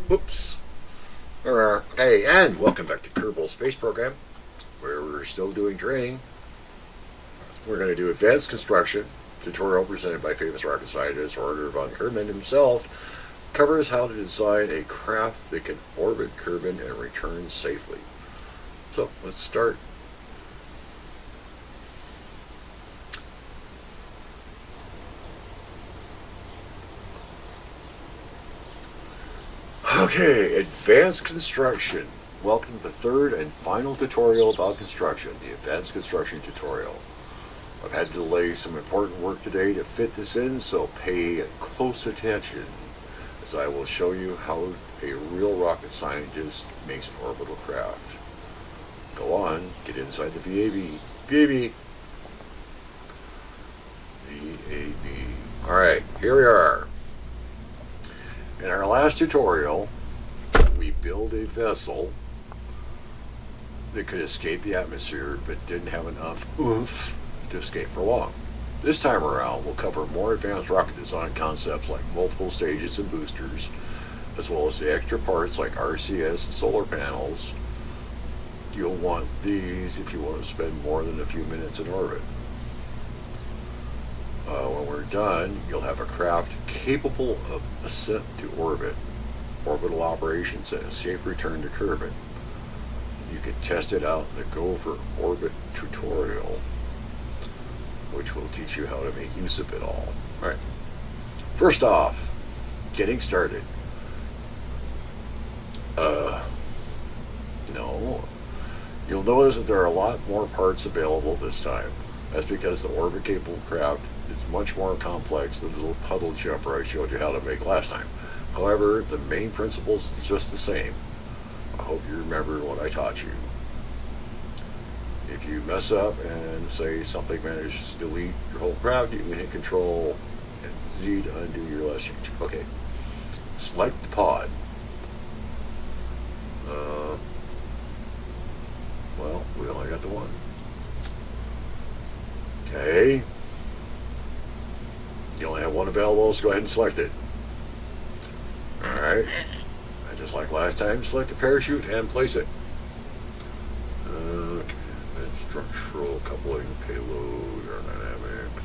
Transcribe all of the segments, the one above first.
Whoops. Okay, and welcome back to Kerbal Space Program, where we're still doing training. We're going to do advanced construction. Tutorial presented by famous rocket scientist Wernher Von Kerman himself covers how to design a craft that can orbit Kerbal and return safely. So let's start. Okay, advanced construction. Welcome to the third and final tutorial about construction, the advanced construction tutorial. I've had to delay some important work today to fit this in, so pay close attention as I will show you how a real rocket scientist makes an orbital craft. Go on, get inside the VAB. VAB. VAB. Alright, here we are. In our last tutorial, we built a vessel that could escape the atmosphere but didn't have enough oomph to escape for long. This time around, we'll cover more advanced rocket design concepts like multiple stages and boosters, as well as the extra parts like RCS and solar panels. You'll want these if you want to spend more than a few minutes in orbit. When we're done, you'll have a craft capable of ascent to orbit, orbital operations, and a safe return to Kerbal. You can test it out in the Go for Orbit tutorial, which will teach you how to make use of it all. Alright, first off, getting started. No. You'll notice that there are a lot more parts available this time. That's because the orbit-capable craft is much more complex than the little puddle jumper I showed you how to make last time. However, the main principles are just the same. I hope you remember what I taught you. If you mess up and say something manages to delete your whole craft, you can hit Control and Z to undo your last change. Okay. Select the pod. Well, we only got the one. Okay. You only have one available, so go ahead and select it. Alright. And just like last time, select the parachute and place it. Okay. Structural coupling, payload, aerodynamics,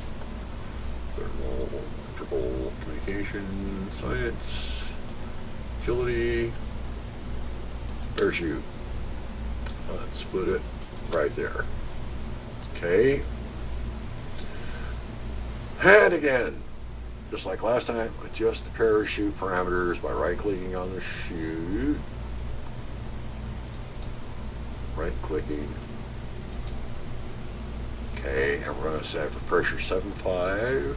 thermal, electrical, communication, science, utility, parachute. Let's put it right there. Okay. And again, just like last time, adjust the parachute parameters by right-clicking on the chute. Right-clicking. Okay, and we're going to set for pressure 7.5.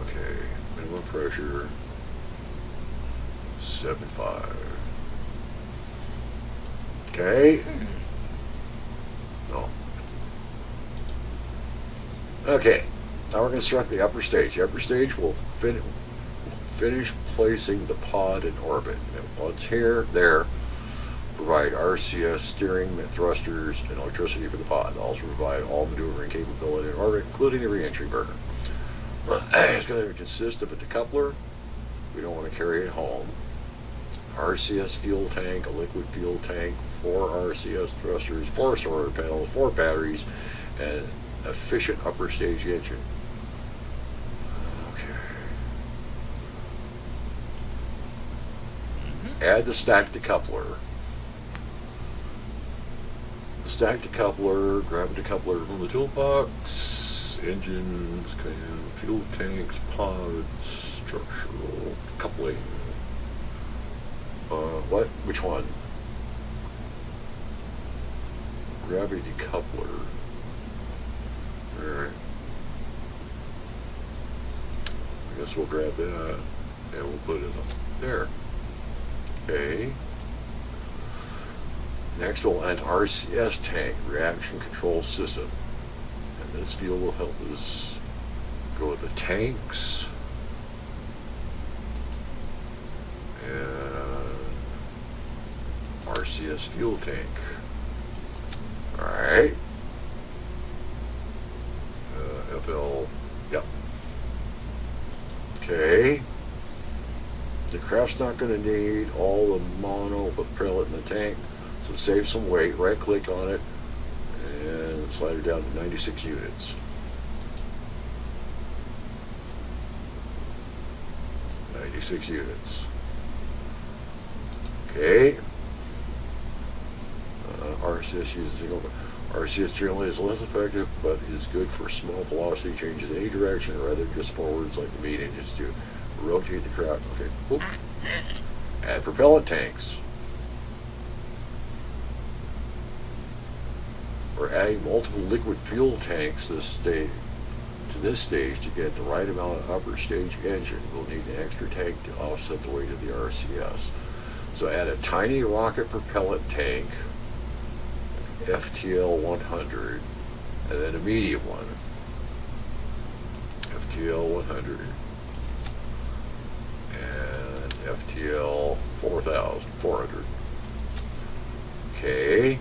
Okay, minimum pressure 7.5. Okay. No. Okay, now we're going to select the upper stage. The upper stage will finish placing the pod in orbit. And once there, provide RCS steering, thrusters, and electricity for the pod. Also provide all maneuvering capability in orbit, including the re-entry burner. It's going to consist of a decoupler. We don't want to carry it home. RCS fuel tank, a liquid fuel tank, 4 RCS thrusters, 4 solar panels, 4 batteries, and efficient upper stage engine. Okay. Add the stacked decoupler. Stack decoupler, grab a decoupler from the toolbox, engines, fuel tanks, pods, structural coupling. What? Which one? Grab a decoupler. Alright. I guess we'll grab that and we'll put it up there. Okay. Next we'll add RCS tank, reaction control system. And this field will help us go with the tanks. RCS fuel tank. Alright. FL. Yep. Okay. The craft's not going to need all the mono propellant in the tank, so save some weight. Right click on it and slide it down to 96 units. 96 units. Okay. RCS uses single. RCS generally is less effective, but is good for small velocity changes in any direction rather than just forwards like the meat engines do. Rotate the craft. Okay. Oop. Add propellant tanks. We're adding multiple liquid fuel tanks to this stage to get the right amount of upper stage engine. We'll need an extra tank to offset the weight of the RCS. So add a tiny rocket propellant tank, FTL 100, and then a medium one, FTL 100, and FTL 400. Okay.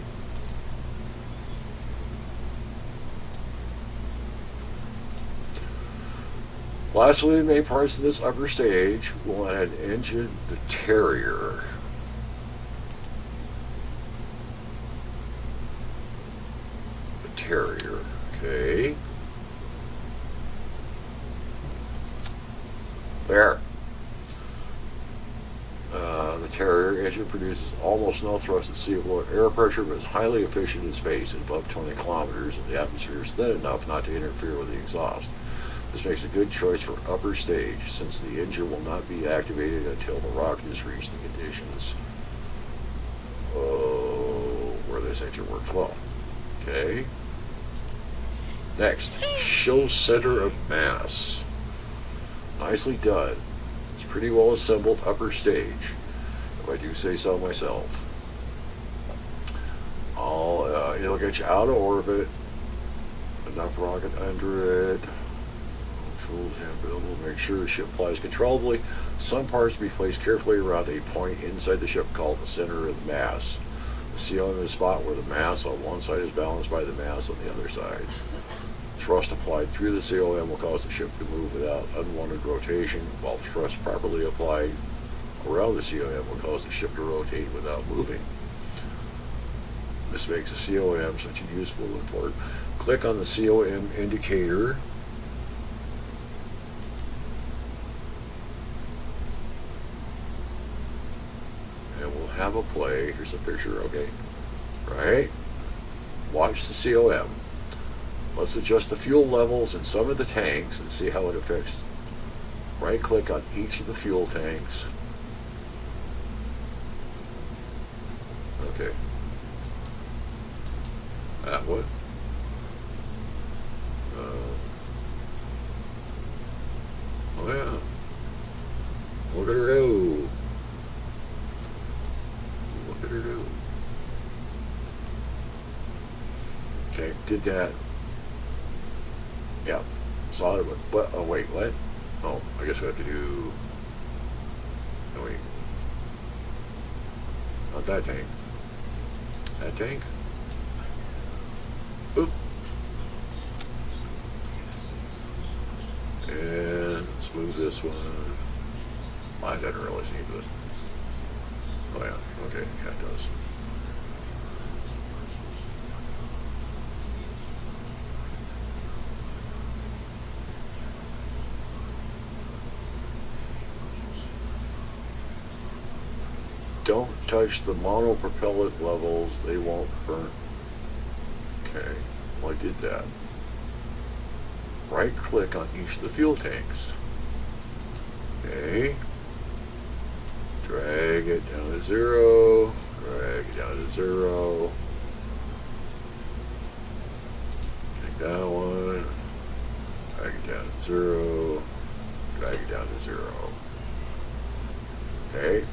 Lastly, the main parts of this upper stage, we'll add an engine, the Terrier. The Terrier, okay. There. The Terrier engine produces almost no thrust at sea or air pressure, but is highly efficient in space at above 20 kilometers, and the atmosphere is thin enough not to interfere with the exhaust. This makes a good choice for upper stage, since the engine will not be activated until the rocket has reached the conditions where this engine works well. Okay. Next, show center of mass. Nicely done. It's pretty well assembled upper stage, if I do say so myself. It'll get you out of orbit, enough rocket under it. Tools available. Make sure the ship flies controllably. Some parts be placed carefully around a point inside the ship called the center of the mass. The COM is a spot where the mass on one side is balanced by the mass on the other side. Thrust applied through the COM will cause the ship to move without unwanted rotation, while thrust properly applied around the COM will cause the ship to rotate without moving. This makes the COM such a useful import. Click on the COM indicator and we'll have a play. Here's a picture, okay? Right? Watch the COM. Let's adjust the fuel levels in some of the tanks and see how it affects. Right click on each of the fuel tanks. Okay. That one. Oh yeah. Look at her go. Look at her go. Okay, did that. Yeah, saw it, but oh wait, what? Oh, I guess we have to do. Oh wait, not that tank. That tank. Oop. And let's move this one. Mine doesn't really seem to. Oh yeah, okay, yeah it does. Don't touch the monopropellant levels, they won't burn. Okay, well I did that. Right click on each of the fuel tanks. Okay. Drag it down to 0. Drag it down to 0. Take that one. Drag it down to 0. Drag it down to 0. Okay.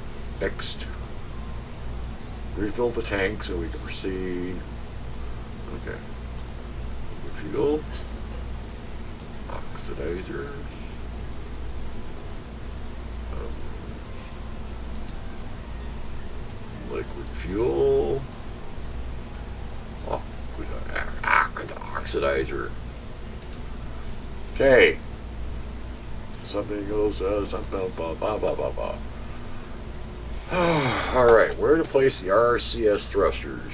Next. Refill the tank so we can proceed. Okay. Fuel. Oxidizer. Liquid fuel. Oxidizer. Okay. something goes, something, blah, blah, blah, blah, blah. Alright, where to place the RCS thrusters?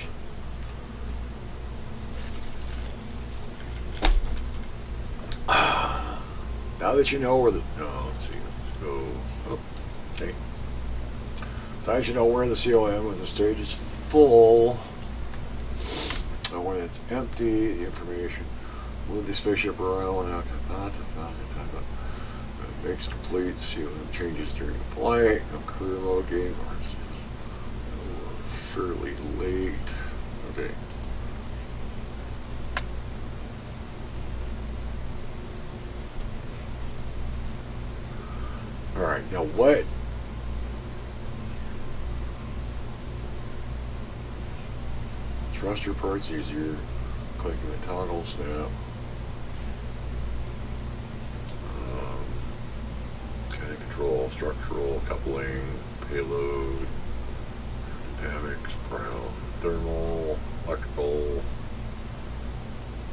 Now that you know where the, let's see, let's go, okay. Now that you know where the COM when the stage is full, and when it's empty, the information, move the spaceship around, makes complete, COM changes during flight, no career mode game, fairly late, okay. Alright, now what? Thruster parts easier. Clicking the toggle snap. Kind of control, structural, coupling, payload, dynamics, ground, thermal, electrical,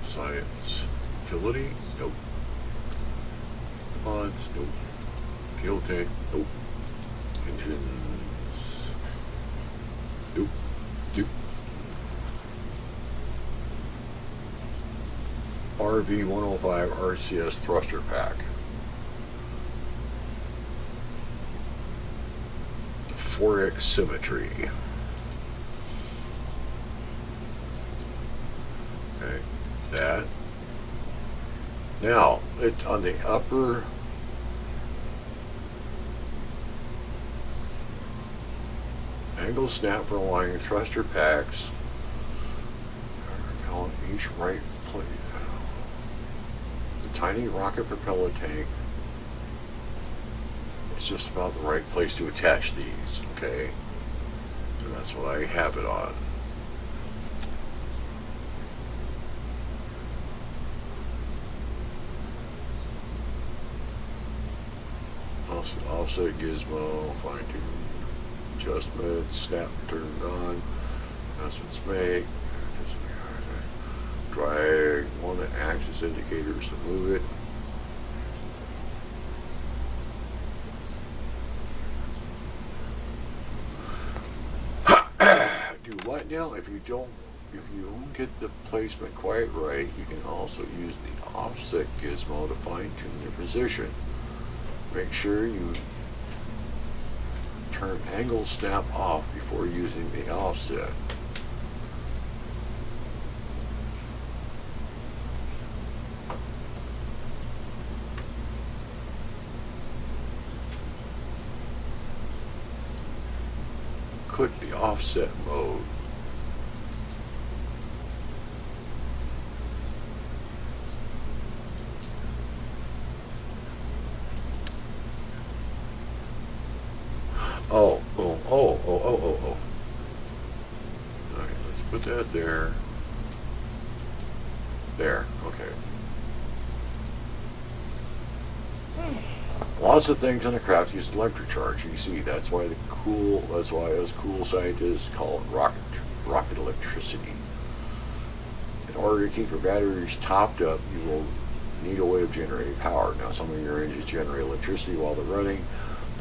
science, utility, nope. Pods, nope. Fuel tank, nope. Engines, nope. Nope. RV-105 RCS thruster pack. The 4X symmetry. Okay, that. Now, it's on the upper angle snap for aligning thruster packs. Propellant each right plate. The tiny rocket propellant tank. It's just about the right place to attach these, okay? And that's what I have it on. Offset gizmo, fine tune, adjustments, snap turned on, adjustments made, drag one of the axis indicators to move it. Do what now? If you don't get the placement quite right, you can also use the offset gizmo to fine tune your position. Make sure you turn angle snap off before using the offset. Click the offset mode. Oh. Okay, let's put that there. There, okay. Lots of things on the craft use electric charge. You see, that's why us cool scientists call it rocket electricity. In order to keep your batteries topped up, you will need a way of generating power. Now, some of your engines generate electricity while they're running,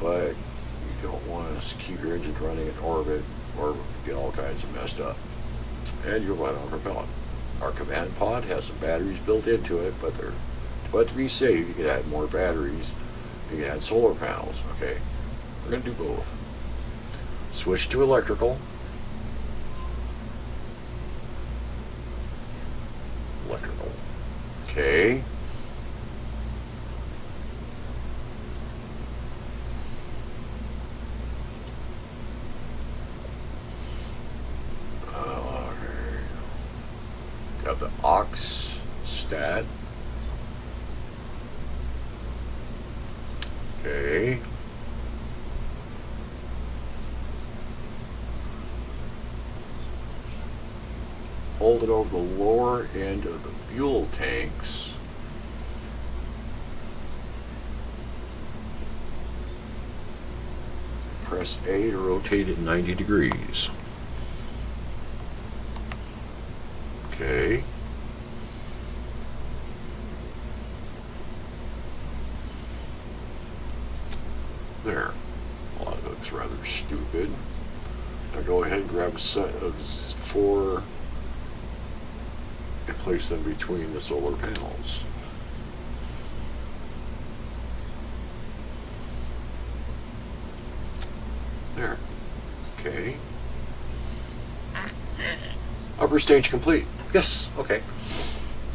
but you don't want to keep your engines running in orbit or get all kinds of messed up. And you'll run on propellant. Our command pod has some batteries built into it, but to be safe, you can add more batteries. You can add solar panels. Okay, we're going to do both. Switch to electrical. Okay. Got the aux stat. Okay. Hold it over the lower end of the fuel tanks. Press A to rotate it 90 degrees. Okay. There. Well, that looks rather stupid. Now go ahead and grab a set of 4 and place them between the solar panels. There. Okay. Upper stage complete. Yes. Okay.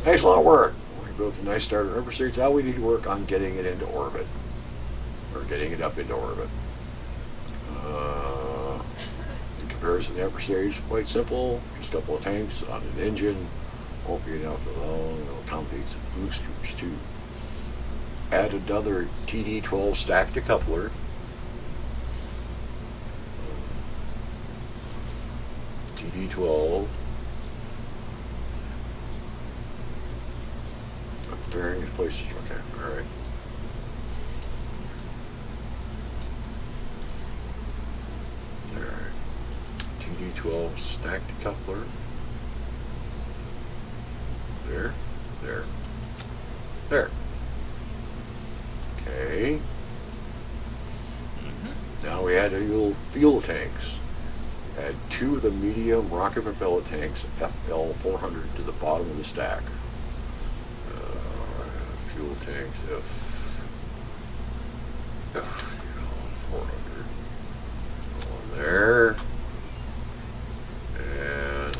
Nice lot of work. We built a nice starter upper stage. Now we need to work on getting it into orbit. Or getting it up into orbit. In comparison to the upper stage, quite simple. Just a couple of tanks on an engine. Won't be enough for long. It'll accommodate some boosters too. Add another TD12 stack decoupler. TD12. Various places. Okay, all right. TD12 stack decoupler. There. Okay. Now we add fuel tanks. Add 2 of the medium rocket propellant tanks, FL400, to the bottom of the stack. Fuel tanks, FL400. One there. And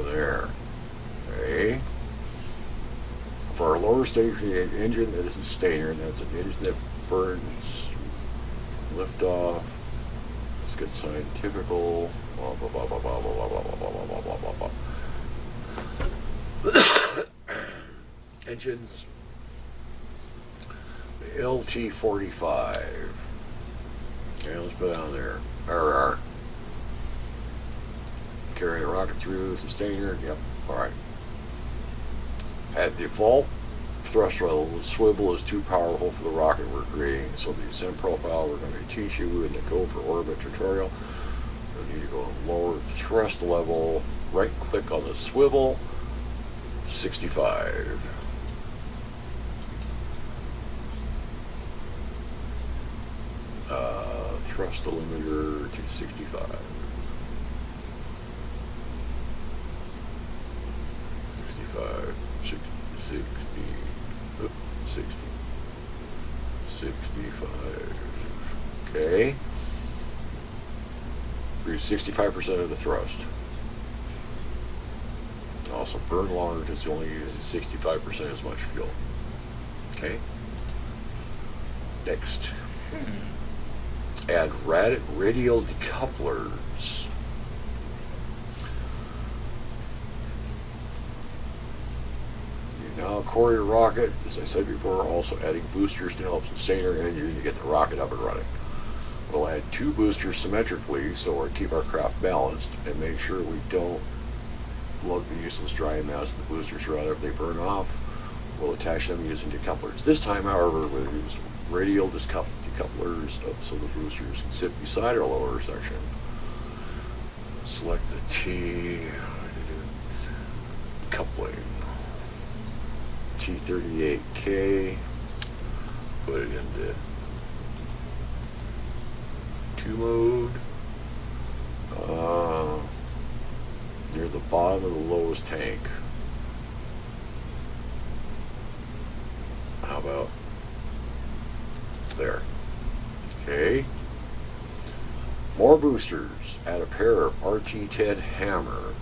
there. Okay. For our lower stage, we have an engine that is a sustainer, and that's an engine that burns liftoff. Let's get scientifical. Blah, blah, blah, blah, blah, blah, blah, blah, blah, blah, blah, blah, blah. Engines. The LT-45. Okay, let's put it on there. RR. Carry the rocket through the sustainer. Yep. Alright. At the default thrust level, the swivel is too powerful for the rocket we're creating. So the ascent profile we're going to teach you in the Go for Orbit tutorial. We need to go lower thrust level. Right click on the swivel. 65. Thrust limiter to 65. 65, 60, 65. Okay. Produce 65% of the thrust. Also burn longer because it only uses 65% as much fuel. Okay. Next. Add radial decouplers. Now, Courier rocket, as I said before, also adding boosters to help sustain our engine to get the rocket up and running. We'll add 2 boosters symmetrically so we'll keep our craft balanced and make sure we don't lug the useless dry mass of the boosters around. If they burn off, we'll attach them using decouplers. This time, however, we'll use radial decouplers so the boosters can sit beside our lower section. Select the T coupling. T38K, put it into 2 mode, near the bottom of the lowest tank. How about there? Okay. More boosters. Add a pair of RT-10 hammer.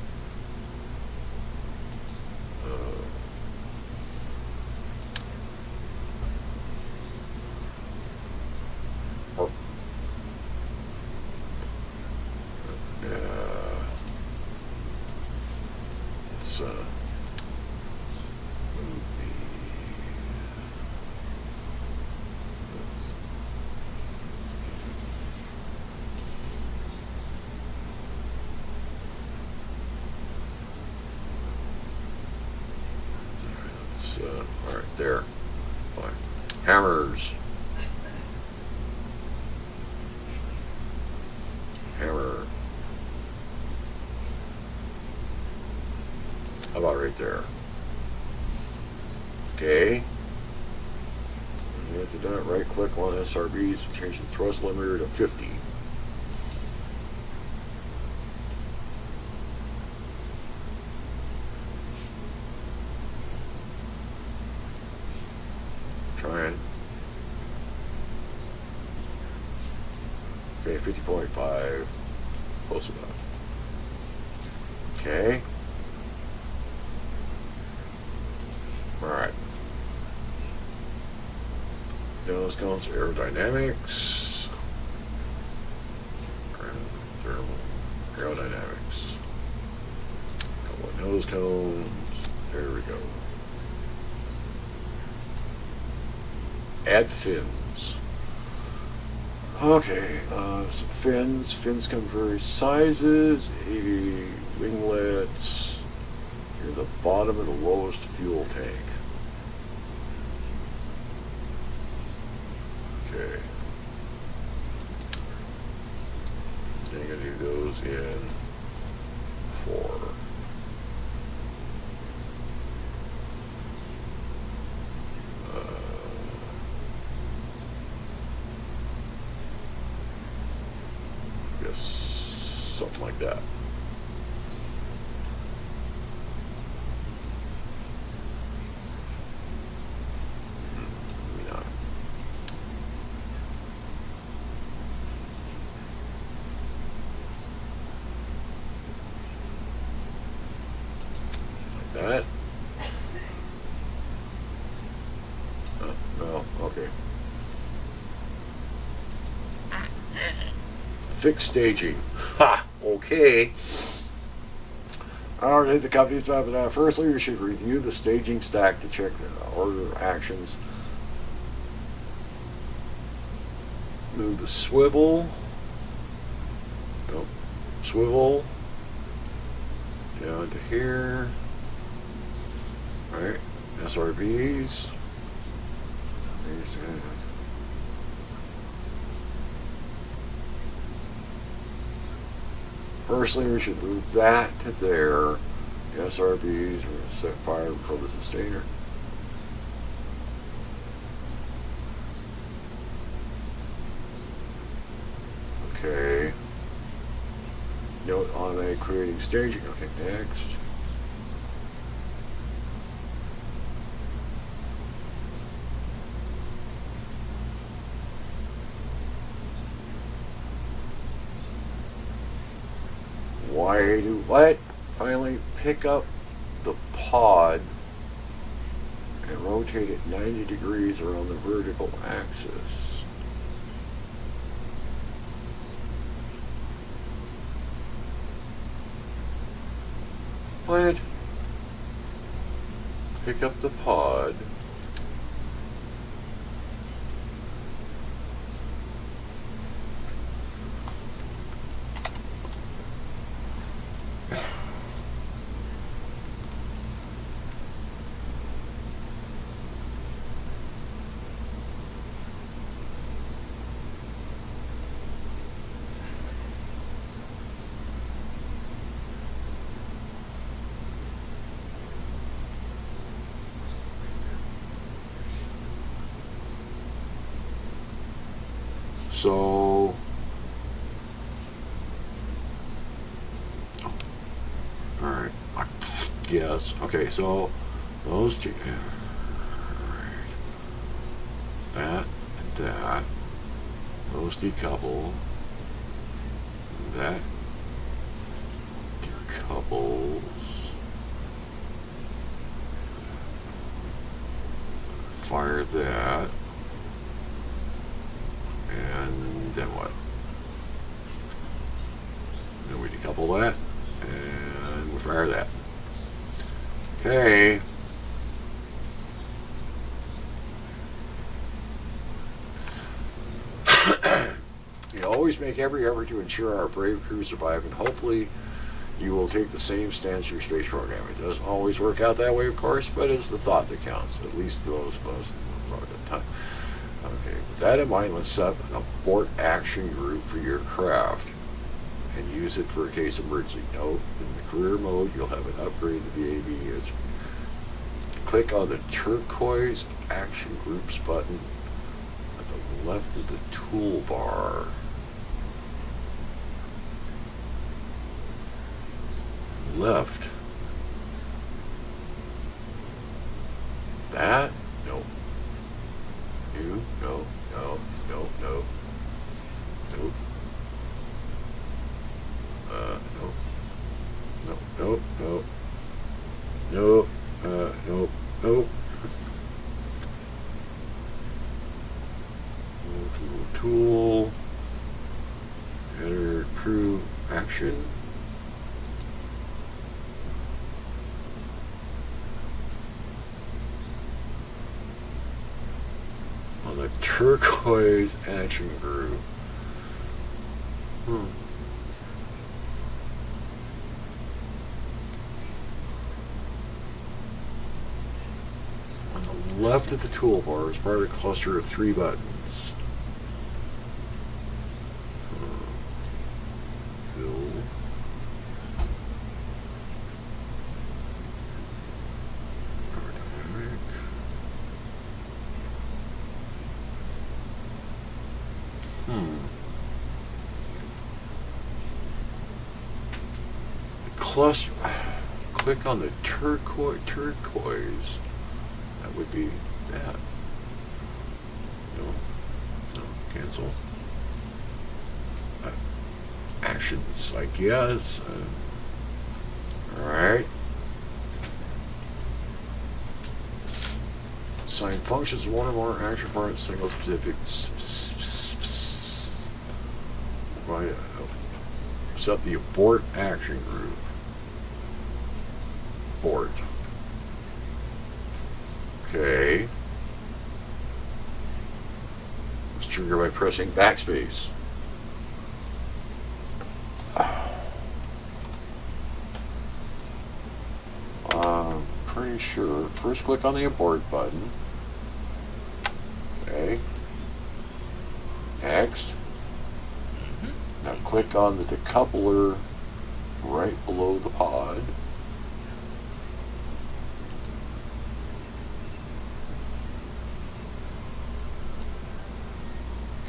All right, there. Fine. Hammers. Hammer. How about right there? Okay. And Right click on SRBs to change the thrust limiter to 50. Trying. Okay, 50.5. Close enough. Okay. Alright. Nose cones, aerodynamics. Thermal. Aerodynamics. Couple of nose cones. There we go. Add fins. Okay, some fins. Fins come in various sizes. 80 winglets. Near the bottom of the lowest fuel tank. Okay. Then you're going to do those in 4. Something like that. Maybe not. Like that. No, okay. Fixed staging. Ha! Okay. Alright, the company's dropping out. Firstly, you should review the staging stack to check the order actions. Move the swivel. Nope. Swivel. Down to here. Alright. SRBs. Personally, we should move that to there. The SRBs are set fire before the sustainer. Okay. Note automatic creating staging. Okay, next. Why do what? Finally pick up the pod and rotate it 90 degrees around the vertical axis. What? Pick up the pod. So, alright, yes, okay, so those two, alright, that and that, those decouple, that decouples, fire that. And then what? Then we decouple that and we fire that. Okay. You always make every effort to ensure our brave crew survive, and hopefully you will take the same stance to your space program. It doesn't always work out that way, of course, but it's the thought that counts, at least those of us at the time. Okay, with that in mind, let's set up an abort action group for your craft and use it for a case of emergency. Note, in the career mode, you'll have an upgrade to the VAB user. Click on the turquoise action groups button left of the toolbar. Left. That? No. You? No. No. No. No. Nope. Nope. Nope. Nope. Nope. Nope. Nope. Nope. Tool. Enter crew action. On the turquoise action group. On the left of the toolbar is part of a cluster of 3 buttons. Cluster. Click on the turquoise. That would be that. No. Cancel. Actions, I guess. All right. Assign functions one or more action parts, single specific. Right. Set the abort action group. Abort. Okay. Let's trigger by pressing backspace. Pretty sure. First click on the abort button. Okay. Next. Now click on the decoupler right below the pod.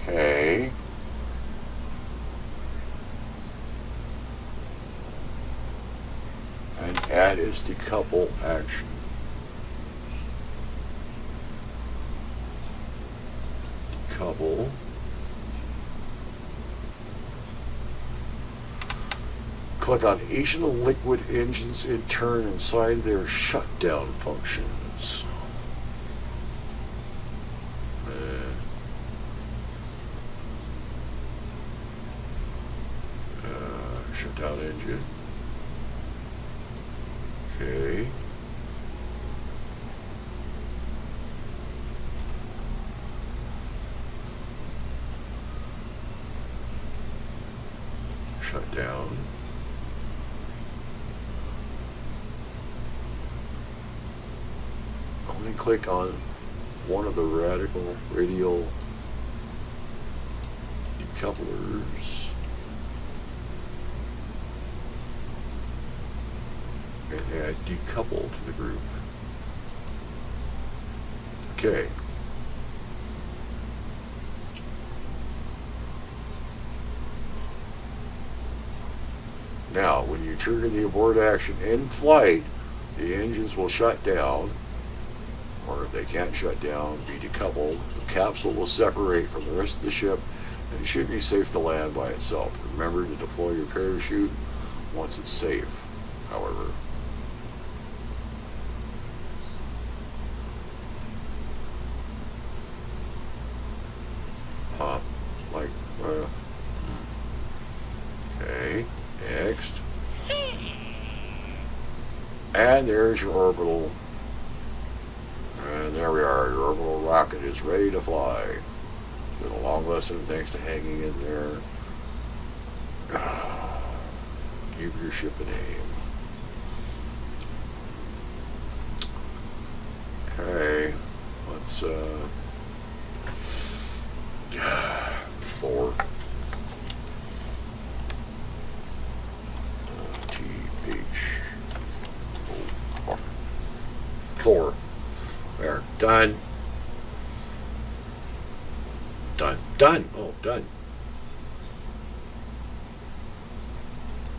Okay. And add its decouple action. Decouple. Click on each of the liquid engines in turn inside their shutdown functions. Shutdown engine. Okay. Shut down. Only click on one of the radial decouplers. And add decouple to the group. Okay. Now, when you trigger the abort action in flight, the engines will shut down, or if they can't shut down, be decoupled. The capsule will separate from the rest of the ship, and it should be safe to land by itself. Remember to deploy your parachute once it's safe, however. Okay, next. And there's your orbital. And there we are. Your orbital rocket is ready to fly. It's been a long lesson thanks to hanging in there. Give your ship a name. Okay, let's 4. There, done. Done. Done. Oh, done.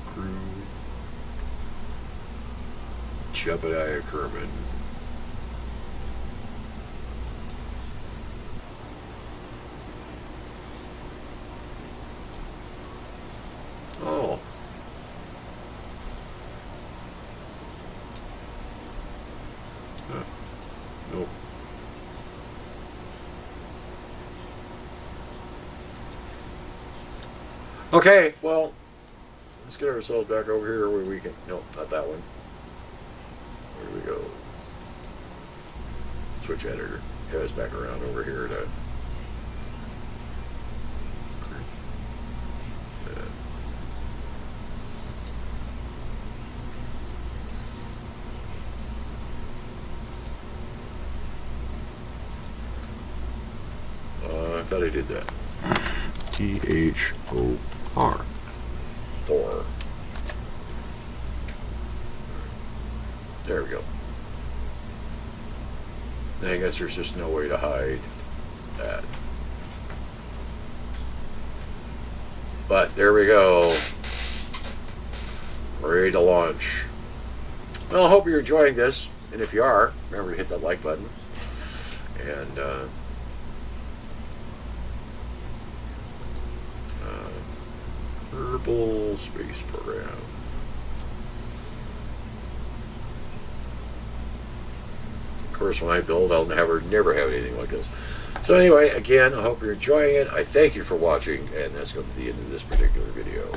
Crew. Jebediah Kerman. Oh. Huh. Nope. Okay, well, let's get ourselves back over here where we can. Nope, not that one. Where do we go? Switch editor. Get us back around over here to. I thought I did that. THOR. Thor. There we go. I guess there's just no way to hide that. But there we go. Ready to launch. Well, I hope you're enjoying this. And if you are, remember to hit that like button. And Kerbal Space Program. Of course, when I build, I'll never have anything like this. So anyway, again, I hope you're enjoying it. I thank you for watching, and that's going to be the end of this particular video.